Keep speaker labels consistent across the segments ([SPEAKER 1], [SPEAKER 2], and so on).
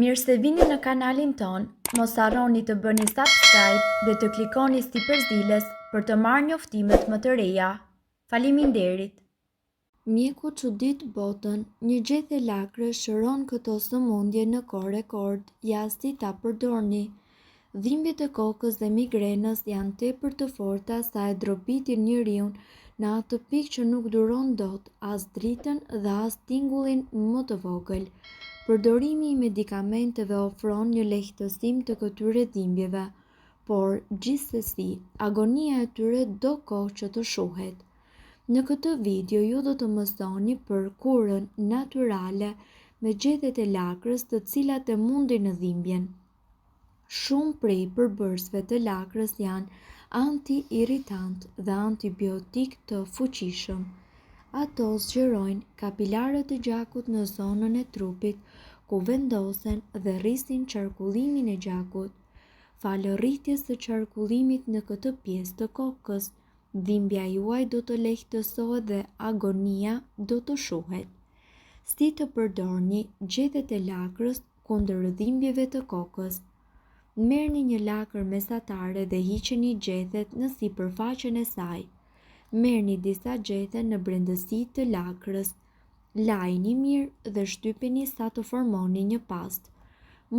[SPEAKER 1] Mirë se vini në kanalin ton, mos harroni të bëni subscribe dhe të klikoni si përziles për të marrë njoftimet më të reja. Faleminderit!
[SPEAKER 2] Mjeku çudit botën, një gjethe lakre shëron këto sëmundje në kohë rekord, jasti ta përdorni. Dhimbjet e kokës dhe migrenës janë tepër të forta sa e dropitin njeriun në atë pikë që nuk duron dot as dritën dhe as tingullin më të vogël. Përdorimi i medikamenteve ofron një lehtësim të këtyre dhimbjeve, por gjithsesi, agonia e tyre do kohë që të shuhet. Në këtë video ju do të mësoni për kurën natyrale me gjethet e lakrës të cilat e mundin në dhimbjen. Shumë prej përbërësve të lakrës janë anti-irritant dhe antibiotik të fuqishëm. Ato zgjerojnë kapilarët e gjakut në zonën e trupit ku vendosen dhe rrisin qarkullimin e gjakut. Falë rritjes së qarkullimit në këtë pjesë të kokës, dhimbja juaj do të lehtësohet dhe agonia do të shuhet. Si të përdorni gjethet e lakrës kundër dhimbjeve të kokës? Merrni një lakër mesatare dhe hiqeni gjethet në sipërfaqen e saj. Merrni disa gjethe në brendësi të lakrës. Lajini mirë dhe shtypini sa të formoni një pastë.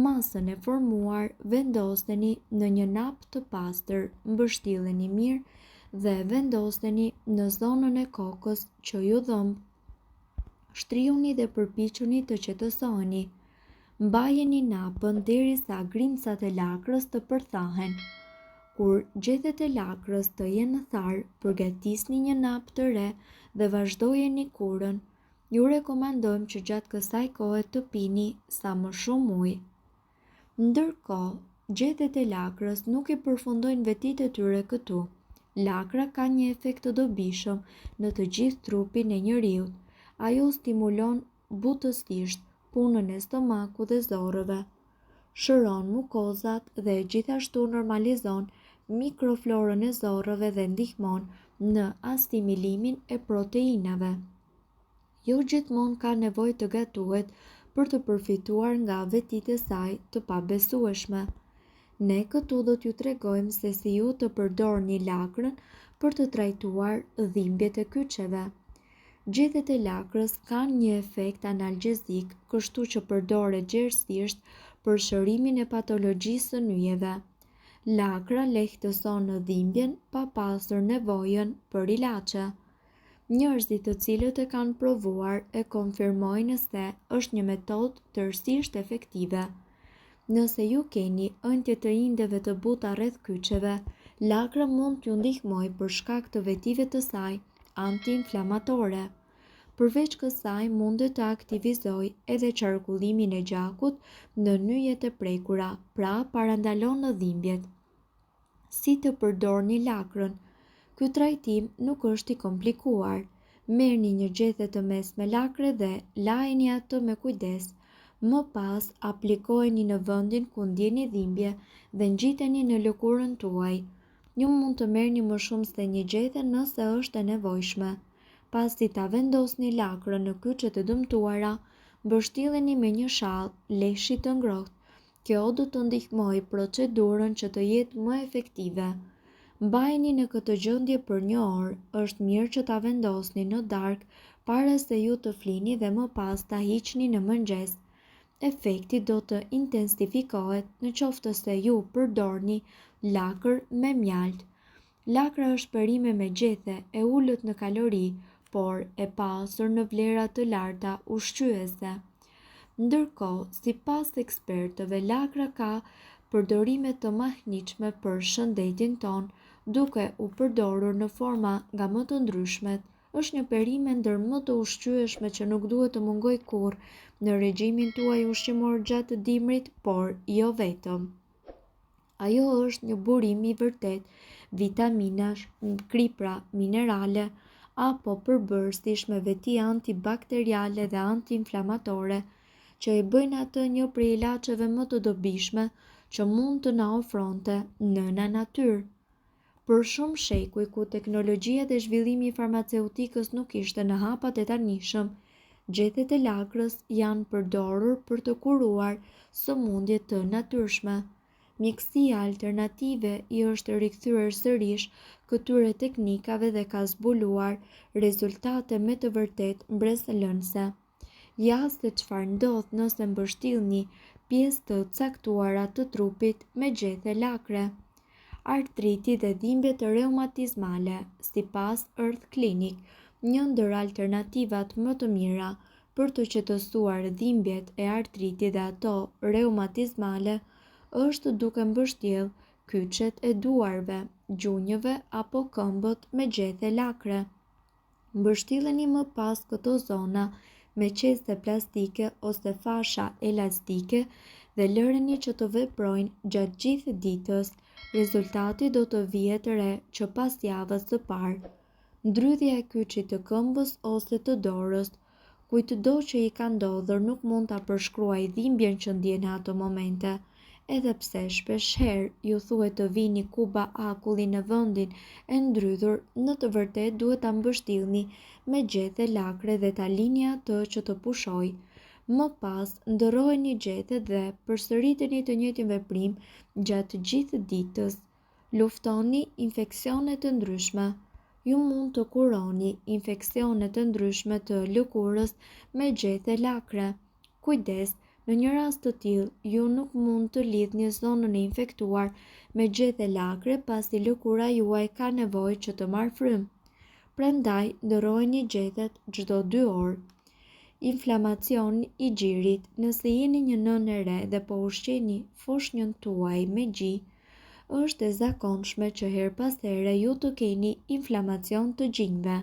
[SPEAKER 2] Masën e formuar vendoseni në një nap të pastër, mbështilleni mirë dhe vendoseni në zonën e kokës që ju dhëmb. Shtrihuni dhe përpiquni të qetësoheni. Mbajeni napën derisa grimcat e lakrës të përthahen. Kur gjethet e lakrës të jenë tharë, përgatisni një napë të re dhe vazhdojeni kurën. Ju rekomandojmë që gjatë kësaj kohe të pini sa më shumë ujë. Ndërkohë, gjethet e lakrës nuk i përfundojnë vetit e tyre këtu. Lakra ka një efekt të dobishëm në të gjithë trupin e njeriut. Ajo stimulon butësisht punën e stomakut dhe zorrëve, shëron mukozat dhe gjithashtu normalizon mikroflorën e zorrëve dhe ndihmon në asimilimin e proteinave. Jo gjithmonë ka nevojë të gatuhet për të përfituar nga vetitë e saj të pabesueshme. Ne këtu do t'ju tregojmë se si ju të përdorni lakrën për të trajtuar dhimbjet e kyçeve. Gjethet e lakrës kanë një efekt analgjezik, kështu që përdoret gjerësisht për shërimin e patologjisë së nyjeve. Lakra lehtëson dhimbjen pa pasur nevojën për ilaçe. Njerëzit të cilët e kanë provuar e konfirmojnë se është një metodë tërësisht efektive. Nëse ju keni ëndje të indeve të buta rreth kyçeve, lakra mund t'ju ndihmojë për shkak të vetive të saj anti-inflamatore. Përveç kësaj mundet të aktivizojë edhe qarkullimin e gjakut në nyjet e prekura, pra parandalon dhimbjet. Si të përdorni lakrën? Ky trajtim nuk është i komplikuar. Merrni një gjethe të mesme lakre dhe lajini atë me kujdes. Më pas, aplikojeni në vendin ku ndjeni dhimbje dhe ngjiteni në lëkurën tuaj. Ju mund të merrni më shumë se një gjethe nëse është e nevojshme. Pasi ta vendosni lakrën në kyçet e dëmtuara, mbështilleni me një shall leshi të ngrohtë. Kjo do të ndihmojë procedurën që të jetë më efektive. Mbajeni në këtë gjendje për një orë. Është mirë që ta vendosni në darkë para se ju të flini dhe më pas ta hiqni në mëngjes. Efekti do të intensifikohet në qoftë se ju përdorni lakër me mjalt. Lakra është perime me gjethe e ulët në kalori, por e pasur në vlera të larta ushqyese. Ndërkohë, sipas ekspertëve, lakra ka përdorime të mahniqme për shëndetin ton, duke u përdorur në forma nga më të ndryshmet. Është një perime ndër më të ushqyeshme që nuk duhet të mungojë kurrë në regjimin tuaj ushqimor gjatë dimrit, por jo vetëm. Ajo është një burim i vërtet vitaminash, kripra, minerale apo përbërësish me veti antibakteriale dhe antiinflamatore që e bëjnë atë një prej ilaçeve më të dobishme që mund të na ofronte nëna natyrë. Për shumë shekuj ku teknologjia dhe zhvillimi i farmaceutikës nuk ishte në hapat e tanishëm, Gjethet e lakrës janë përdorur për të kuruar sëmundje të natyrshme. Mjekësia alternative i është rikthyer sërish këtyre teknikave dhe ka zbuluar rezultate me të vërtet mbretëlënëse. Ja se çfarë ndodh nëse mbështillni pjesë të caktuara të trupit me gjethe lakre. Artriti dhe dhimbjet reumatizmale, sipas Earth Clinic, një ndër alternativat më të mira për të qetësuar dhimbjet e artritit dhe ato reumatizmale është duke mbështjell kyçet e duarve, gjunjëve apo këmbët me gjethe lakre. Mbështilleni më pas këto zona me qese plastike ose fasha elastike dhe lëreni që të veprojnë gjatë gjithë ditës. Rezultati do të vihet re që pas javës së parë. Ndrydhja e kyçit të këmbës ose të dorës. Kujtdo që i ka ndodhur nuk mund ta përshkruaj dhimbjen që ndjen në ato momente, edhe pse shpeshherë ju thuhet të vini kuba akulli në vendin e ndrydhur, në të vërtetë duhet ta mbështillni me gjethe lakre dhe ta lini atë që të pushojë. Më pas, ndërrojeni gjethet dhe përsëriteni të njëjtin veprim gjatë gjithë ditës. Luftoni infeksione të ndryshme. Ju mund të kuroni infeksione të ndryshme të lëkurës me gjethe lakre. Kujdes, në një rast të tillë, ju nuk mund të lidhni zonën e infektuar me gjethe lakre pasi lëkura juaj ka nevojë që të marrë frymë. Prandaj, ndërrojeni gjethet çdo 2 orë. Inflamacion i gjirit. Nëse jeni një nënë e re dhe po ushqeni foshnjën tuaj me gji, është e zakonshme që her pas here ju të keni inflamacion të gjinjve.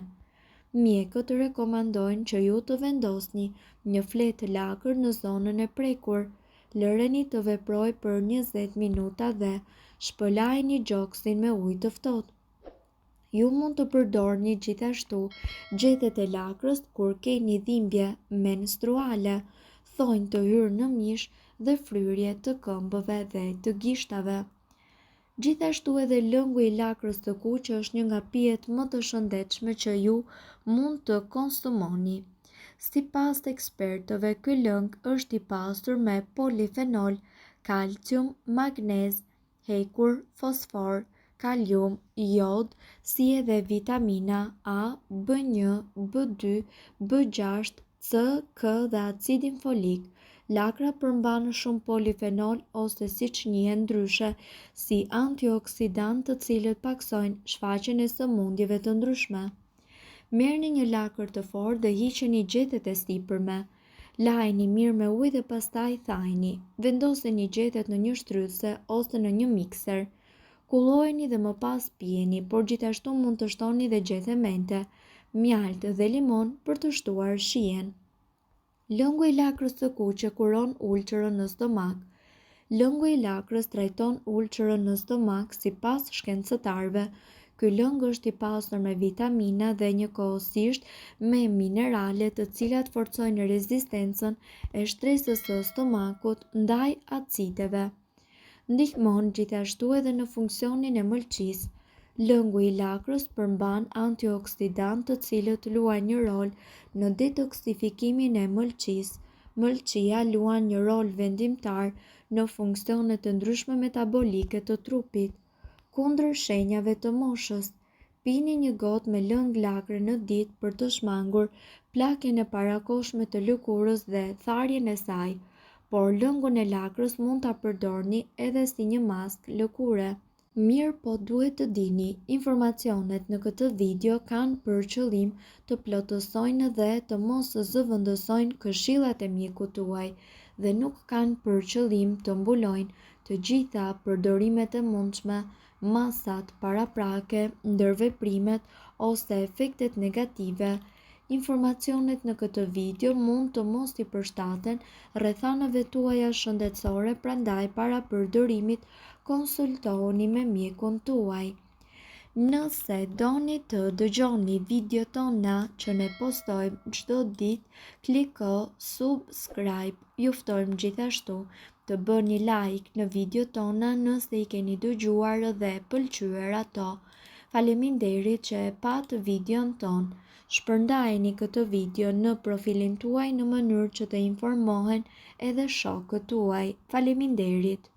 [SPEAKER 2] Mjekët rekomandojnë që ju të vendosni një fletë lakër në zonën e prekur, lëreni të veprojë për 20 minuta dhe shpëlajini gjoksin me ujë të ftohtë. Ju mund të përdorni gjithashtu gjethet e lakrës kur keni dhimbje menstruale, thonjë të hyrë në mish dhe fryrje të këmbëve dhe të gishtave. Gjithashtu edhe lëngu i lakrës të kuqe është një nga pijet më të shëndetshme që ju mund të konsumoni. Sipas ekspertëve, ky lëng është i pasur me polifenol, kalcium, magnez, hekur, fosfor, kalium, jod, si edhe vitamina A, B1, B2, B6, C, K dhe acidin folik. Lakra përmban shumë polifenol ose siç njihen ndryshe si antioksidant të cilët paksojnë shfaqjen e sëmundjeve të ndryshme. Merrni një lakër të fortë dhe hiqeni gjethet e sipërme. Lajini mirë me ujë dhe pastaj thajini. Vendoseni gjethet në një shtrydhse ose në një mikser. Kullojeni dhe më pas pijeni, por gjithashtu mund të shtoni dhe gjethe mente, mjaltë dhe limon për të shtuar shijen. Lëngu i lakrës së kuqe kuron ulçërën në stomak. Lëngu i lakrës trajton ulçërën në stomak sipas shkencëtarëve. Ky lëng është i pasur me vitamina dhe njëkohësisht me minerale të cilat forcojnë rezistencën e shtresës së stomakut ndaj acideve. Ndihmon gjithashtu edhe në funksionin e mëlçisë. Lëngu i lakrës përmban antioksidant të cilët luajnë një rol në detoksifikimin e mëlçisë. Mëlçia luan një rol vendimtar në funksione të ndryshme metabolike të trupit. Kundër shenjave të moshës, pini një gotë me lëng lakre në ditë për të shmangur plakjen e parakohshme të lëkurës dhe tharjen e saj, por lëngun e lakrës mund ta përdorni edhe si një maskë lëkure. Mirë, po duhet të dini, informacionet në këtë video kanë për qëllim të plotësojnë dhe të mos zëvendësojnë këshillat e mjekut tuaj dhe nuk kanë për qëllim të mbulojnë të gjitha përdorimet e mundshme, masat paraprake, ndërveprimet ose efektet negative. Informacionet në këtë video mund të mos i përshtaten rrethanave tuaja shëndetësore, prandaj para përdorimit konsultohuni me mjekun tuaj. Nëse doni të dëgjoni video tona që ne postojmë çdo ditë, kliko subscribe. Ju ftojmë gjithashtu të bëni like në video tona nëse i keni dëgjuar dhe pëlqyer ato. Faleminderit që e pat videon ton. Shpërndajeni këtë video në profilin tuaj në mënyrë që të informohen edhe shokët tuaj. Faleminderit!